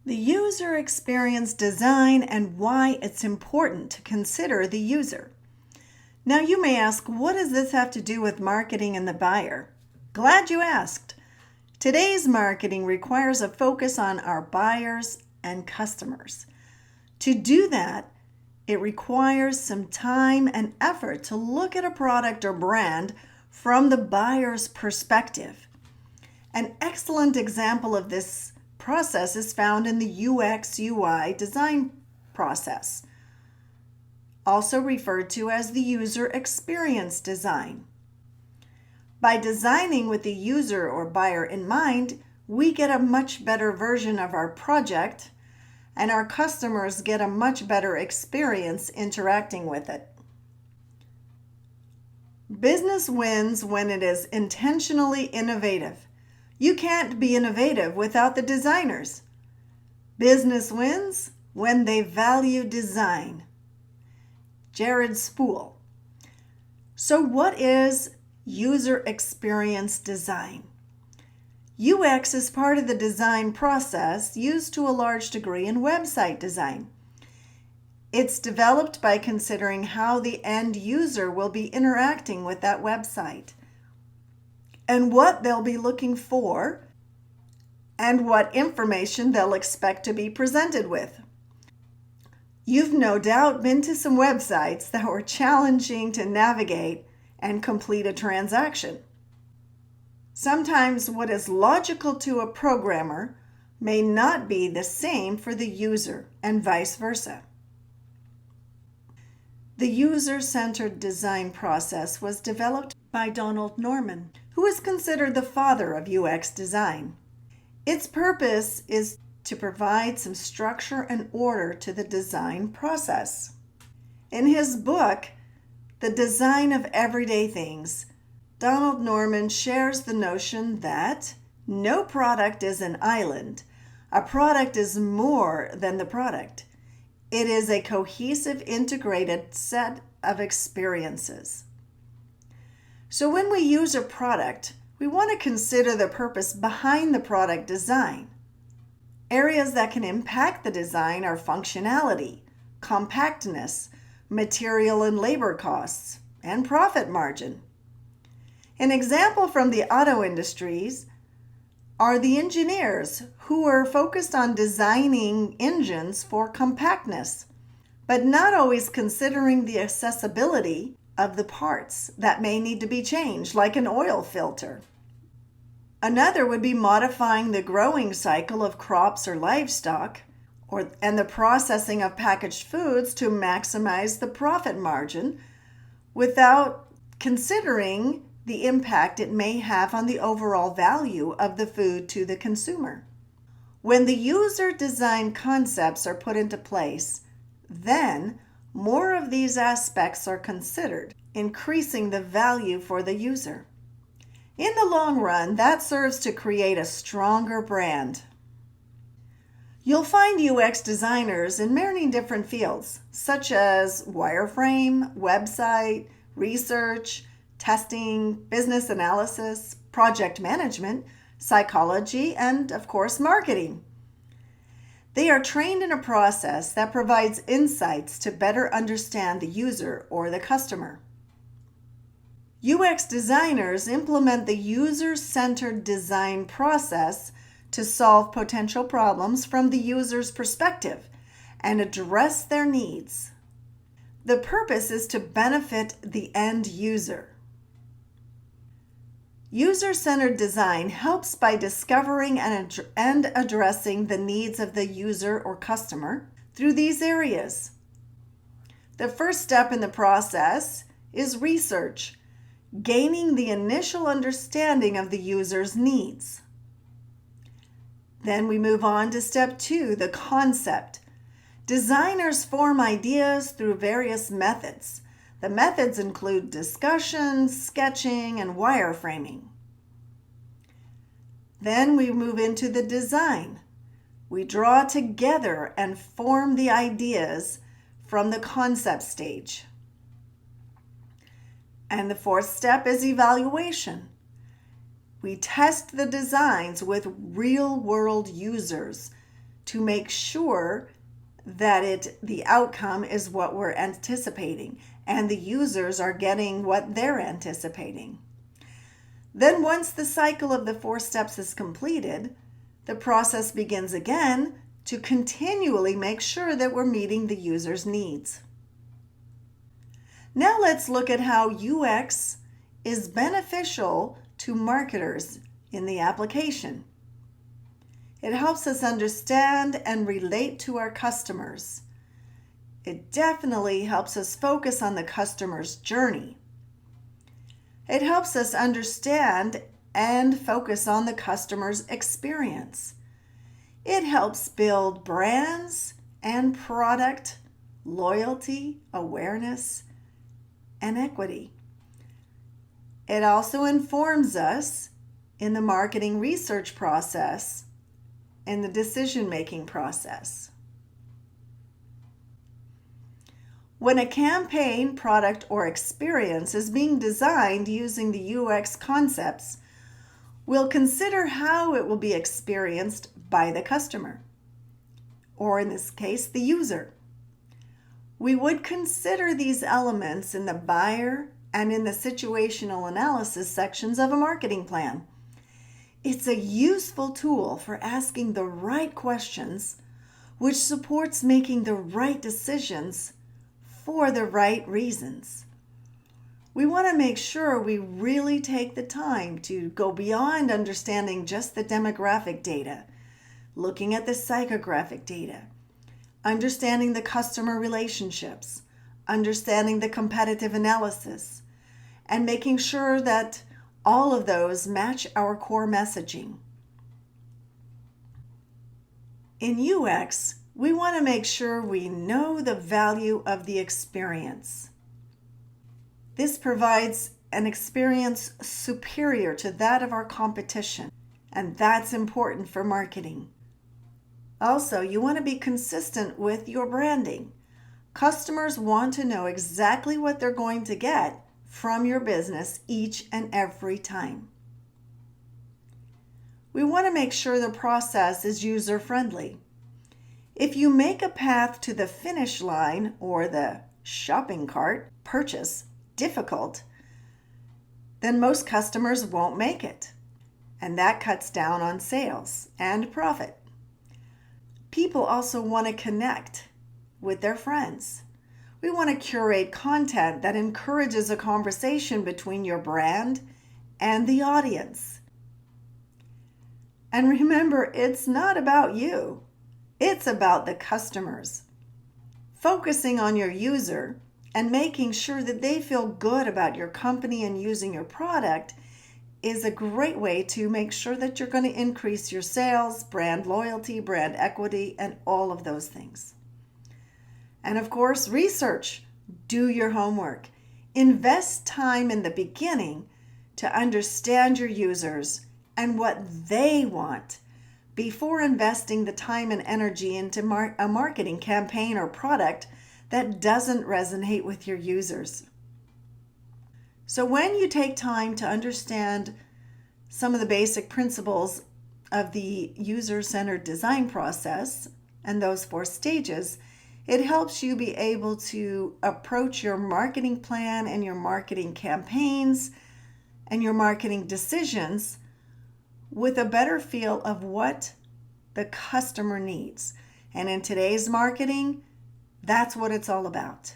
The user experience design and why it's important to consider the user. Now you may ask, what does this have to do with marketing and the buyer? Glad you asked. Today's marketing requires a focus on our buyers and customers. To do that, it requires some time and effort to look at a product or brand from the buyer's perspective. An excellent example of this process is found in the UX/UI design process, also referred to as the user experience design. By designing with the user or buyer in mind, we get a much better version of our project, and our customers get a much better experience interacting with it. Business wins when it is intentionally innovative. You can't be innovative without the designers. Business wins when they value design. Jared Spool. So what is user experience design? UX is part of the design process used to a large degree in website design. It's developed by considering how the end user will be interacting with that website and what they'll be looking for and what information they'll expect to be presented with. You've no doubt been to some websites that were challenging to navigate and complete a transaction. Sometimes what is logical to a programmer may not be the same for the user, and vice versa. The user-centered design process was developed by Donald Norman, who is considered the father of UX design. Its purpose is to provide some structure and order to the design process. In his book, The Design of Everyday Things, Donald Norman shares the notion that no product is an island. A product is more than the product. It is a cohesive, integrated set of experiences. So when we use a product, we want to consider the purpose behind the product design. Areas that can impact the design are functionality, compactness, material and labor costs, and profit margin. An example from the auto industries are the engineers who are focused on designing engines for compactness, but not always considering the accessibility of the parts that may need to be changed, like an oil filter. Another would be modifying the growing cycle of crops or livestock, and the processing of packaged foods to maximize the profit margin without considering the impact it may have on the overall value of the food to the consumer. When the user design concepts are put into place, then more of these aspects are considered, increasing the value for the user. In the long run, that serves to create a stronger brand. You'll find UX designers in many different fields, such as wireframe, website, research, testing, business analysis, project management, psychology, and of course, marketing. They are trained in a process that provides insights to better understand the user or the customer. UX designers implement the user-centered design process to solve potential problems from the user's perspective and address their needs. The purpose is to benefit the end user. User-centered design helps by discovering and addressing the needs of the user or customer through these areas. The first step in the process is research, gaining the initial understanding of the user's needs. Then we move on to step 2, the concept. Designers form ideas through various methods. The methods include discussion, sketching, and wireframing. Then we move into the design. We draw together and form the ideas from the concept stage. And the fourth step is evaluation. We test the designs with real-world users to make sure that the outcome is what we're anticipating and the users are getting what they're anticipating. Then once the cycle of the 4 steps is completed, the process begins again to continually make sure that we're meeting the user's needs. Now let's look at how UX is beneficial to marketers in the application. It helps us understand and relate to our customers. It definitely helps us focus on the customer's journey. It helps us understand and focus on the customer's experience. It helps build brands and product loyalty, awareness, and equity. It also informs us in the marketing research process and the decision-making process. When a campaign, product, or experience is being designed using the UX concepts, we'll consider how it will be experienced by the customer, or in this case, the user. We would consider these elements in the buyer and in the situational analysis sections of a marketing plan. It's a useful tool for asking the right questions, which supports making the right decisions for the right reasons. We want to make sure we really take the time to go beyond understanding just the demographic data, looking at the psychographic data, understanding the customer relationships, understanding the competitive analysis, and making sure that all of those match our core messaging. In UX, we want to make sure we know the value of the experience. This provides an experience superior to that of our competition, and that's important for marketing. Also, you want to be consistent with your branding. Customers want to know exactly what they're going to get from your business each and every time. We want to make sure the process is user-friendly. If you make a path to the finish line or the shopping cart purchase difficult, then most customers won't make it, and that cuts down on sales and profit. People also want to connect with their friends. We want to curate content that encourages a conversation between your brand and the audience. And remember, it's not about you. It's about the customers. Focusing on your user and making sure that they feel good about your company and using your product is a great way to make sure that you're going to increase your sales, brand loyalty, brand equity, and all of those things. And of course, research. Do your homework. Invest time in the beginning to understand your users and what they want before investing the time and energy into a marketing campaign or product that doesn't resonate with your users. So when you take time to understand some of the basic principles of the user-centered design process and those 4 stages, it helps you be able to approach your marketing plan and your marketing campaigns and your marketing decisions with a better feel of what the customer needs. And in today's marketing, that's what it's all about.